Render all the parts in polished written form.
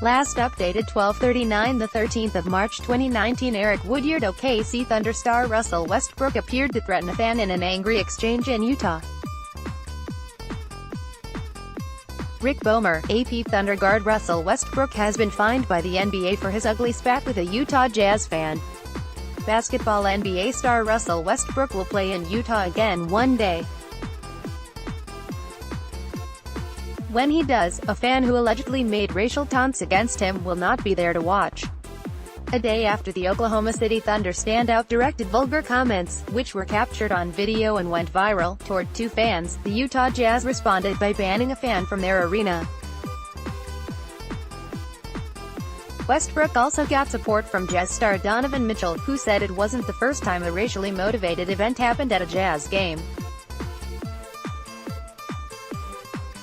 Last updated 12:39 the 13th of March 2019. ERIC WOODYARD OKC Thunder star Russell Westbrook appeared to threaten a fan in an angry exchange in Utah. Rick BOWMER, AP Thunder guard Russell Westbrook has been fined by the NBA for his ugly spat with a Utah Jazz fan. Basketball NBA star Russell Westbrook will play in Utah again one day. When he does, a fan who allegedly made racial taunts against him will not be there to watch. A day after the Oklahoma City Thunder standout directed vulgar comments, which were captured on video and went viral, toward two fans, the Utah Jazz responded by banning a fan from their arena. Westbrook also got support from Jazz star Donovan Mitchell, who said it wasn't the first time a racially motivated event happened at a Jazz game.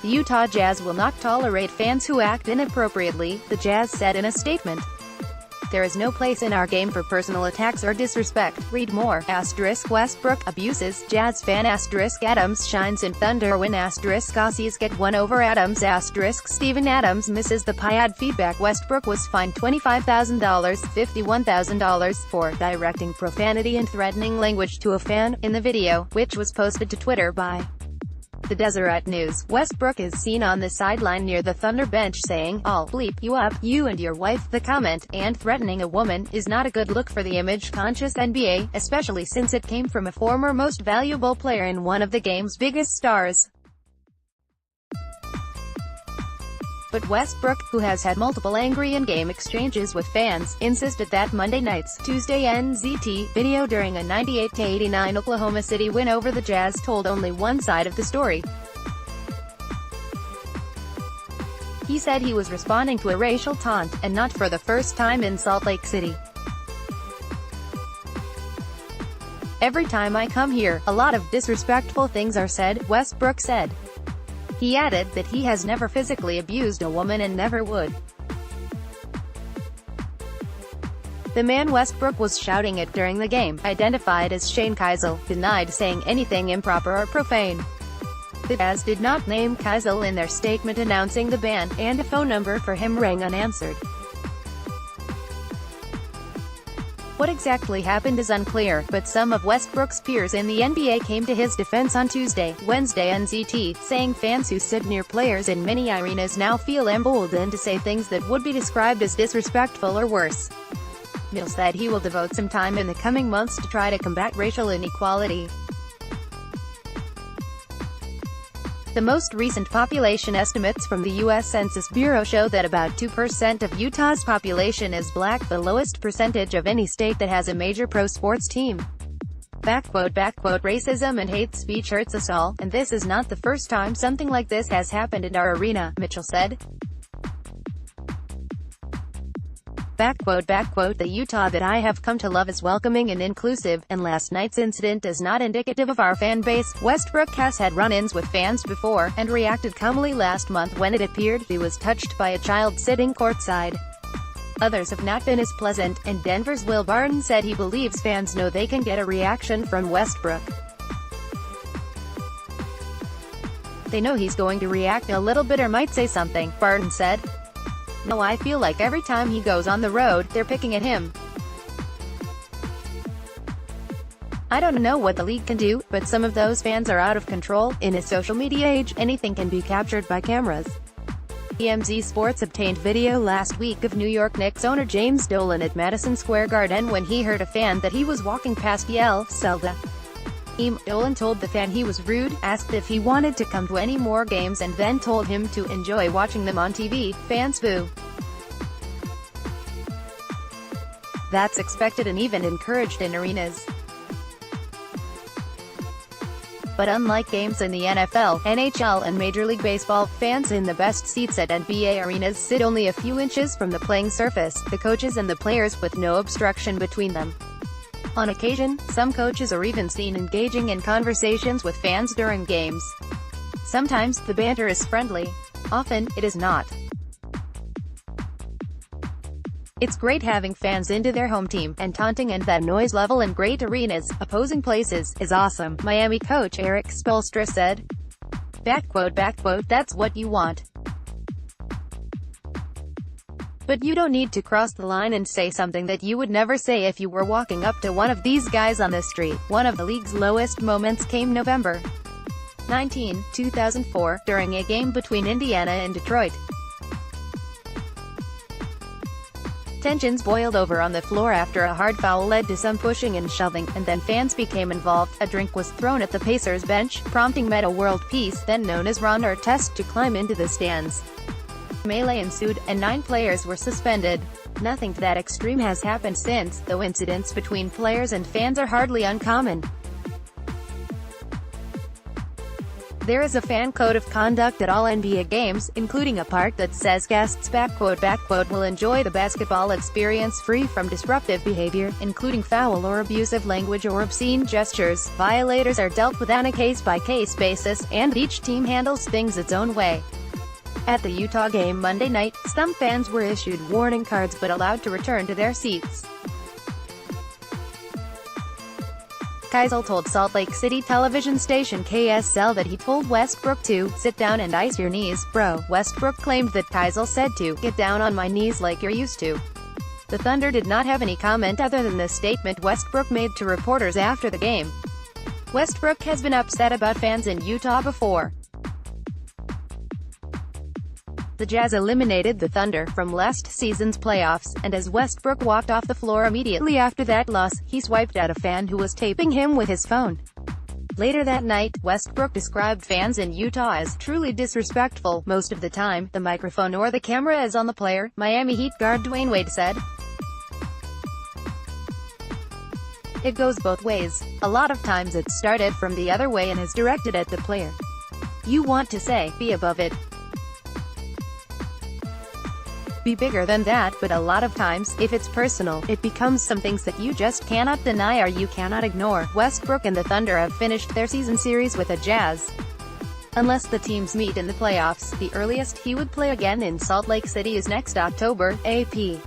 The Utah Jazz will not tolerate fans who act inappropriately, the Jazz said in a statement. There is no place in our game for personal attacks or disrespect. Read more. Westbrook abuses Jazz fan Adams shines in Thunder win Aussies get one over Adams Steven Adams misses the Piad feedback. Westbrook was fined $25,000, $51,000 for directing profanity and threatening language to a fan in the video, which was posted to Twitter by The Deseret News. Westbrook is seen on the sideline near the Thunder bench saying, "I'll bleep you up, you and your wife." The comment, and threatening a woman, is not a good look for the image-conscious NBA, especially since it came from a former most valuable player and one of the game's biggest stars. But Westbrook, who has had multiple angry in-game exchanges with fans, insisted that Monday night's Tuesday NZT video during a 98-89 Oklahoma City win over the Jazz told only one side of the story. He said he was responding to a racial taunt, and not for the first time in Salt Lake City. "Every time I come here, a lot of disrespectful things are said," Westbrook said. He added that he has never physically abused a woman and never would. The man Westbrook was shouting at during the game, identified as Shane Keisel, denied saying anything improper or profane. The Jazz did not name Keisel in their statement announcing the ban, and a phone number for him rang unanswered. What exactly happened is unclear, but some of Westbrook's peers in the NBA came to his defense on Wednesday NZT, saying fans who sit near players in many arenas now feel emboldened to say things that would be described as disrespectful or worse. Mitchell said he will devote some time in the coming months to try to combat racial inequality. The most recent population estimates from the U.S. Census Bureau show that about 2% of Utah's population is black, the lowest percentage of any state that has a major pro sports team. Racism and hate speech hurts us all, and this is not the first time something like this has happened in our arena, Mitchell said. The Utah that I have come to love is welcoming and inclusive, and last night's incident is not indicative of our fan base. Westbrook has had run-ins with fans before, and reacted calmly last month when it appeared he was touched by a child sitting courtside. Others have not been as pleasant, and Denver's Will Barton said he believes fans know they can get a reaction from Westbrook. They know he's going to react a little bit or might say something, Barton said. "No, I feel like every time he goes on the road, they're picking at him. I don't know what the league can do, but some of those fans are out of control. In a social media age, anything can be captured by cameras." TMZ Sports obtained video last week of New York Knicks owner James Dolan at Madison Square Garden when he heard a fan that he was walking past yell, "Zelda." Dolan told the fan he was rude, asked if he wanted to come to any more games, and then told him to enjoy watching them on TV. Fans boo. That's expected and even encouraged in arenas. But unlike games in the NFL, NHL, and Major League Baseball, fans in the best seats at NBA arenas sit only a few inches from the playing surface, the coaches and the players, with no obstruction between them. On occasion, some coaches are even seen engaging in conversations with fans during games. Sometimes, the banter is friendly. Often, it is not. It's great having fans into their home team, and taunting and that noise level in great arenas, opposing places, is awesome, Miami coach Erik Spoelstra said. That's what you want. But you don't need to cross the line and say something that you would never say if you were walking up to one of these guys on the street. One of the league's lowest moments came November 19, 2004, during a game between Indiana and Detroit. Tensions boiled over on the floor after a hard foul led to some pushing and shoving, and then fans became involved. A drink was thrown at the Pacers bench, prompting Meta World Peace, then known as Ron Artest, to climb into the stands. Melee ensued, and 9 players were suspended. Nothing to that extreme has happened since, though incidents between players and fans are hardly uncommon. There is a fan code of conduct at all NBA games, including a part that says guests will enjoy the basketball experience free from disruptive behavior, including foul or abusive language or obscene gestures. Violators are dealt with on a case-by-case basis, and each team handles things its own way. At the Utah game Monday night, some fans were issued warning cards but allowed to return to their seats. Keisel told Salt Lake City television station KSL that he told Westbrook to "sit down and ice your knees, bro." Westbrook claimed that Keisel said to "get down on my knees like you're used to." The Thunder did not have any comment other than the statement Westbrook made to reporters after the game. Westbrook has been upset about fans in Utah before. The Jazz eliminated the Thunder from last season's playoffs, and as Westbrook walked off the floor immediately after that loss, he swiped at a fan who was taping him with his phone. Later that night, Westbrook described fans in Utah as truly disrespectful. Most of the time, the microphone or the camera is on the player, Miami Heat guard Dwayne Wade said. It goes both ways. A lot of times it started from the other way and is directed at the player. You want to say, be above it. Be bigger than that, but a lot of times, if it's personal, it becomes some things that you just cannot deny or you cannot ignore. Westbrook and the Thunder have finished their season series with the Jazz. Unless the teams meet in the playoffs, the earliest he would play again in Salt Lake City is next October. AP.